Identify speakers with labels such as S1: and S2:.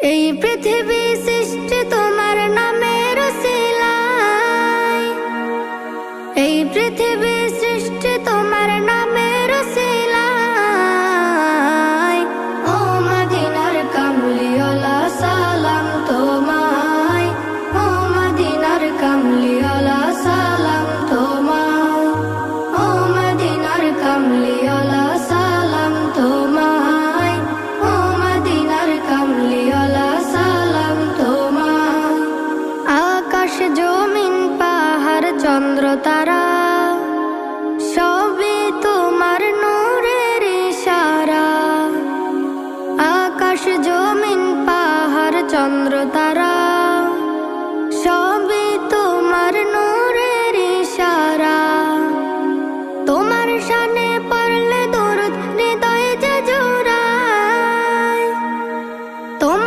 S1: এই পৃথিবী সৃষ্টি তোমার নামের উসিলায়, এই পৃথিবী সৃষ্টি তোমার নামের উসিলায়। ও মদিনার কামলিওয়ালা সালাম তোমায়, ও মদিনার কামলিওয়ালা সালাম তোমায়, ও মদিনার কামলিওয়ালা সালাম তোমায়, ও মদিনার কামলিওয়ালা সালাম তোমায়। আকাশ জমিন পাহাড় চন্দ্র তারা সবই তোমার নূরের ইশারা। আকাশ জমিন পাহাড় চন্দ্র তারা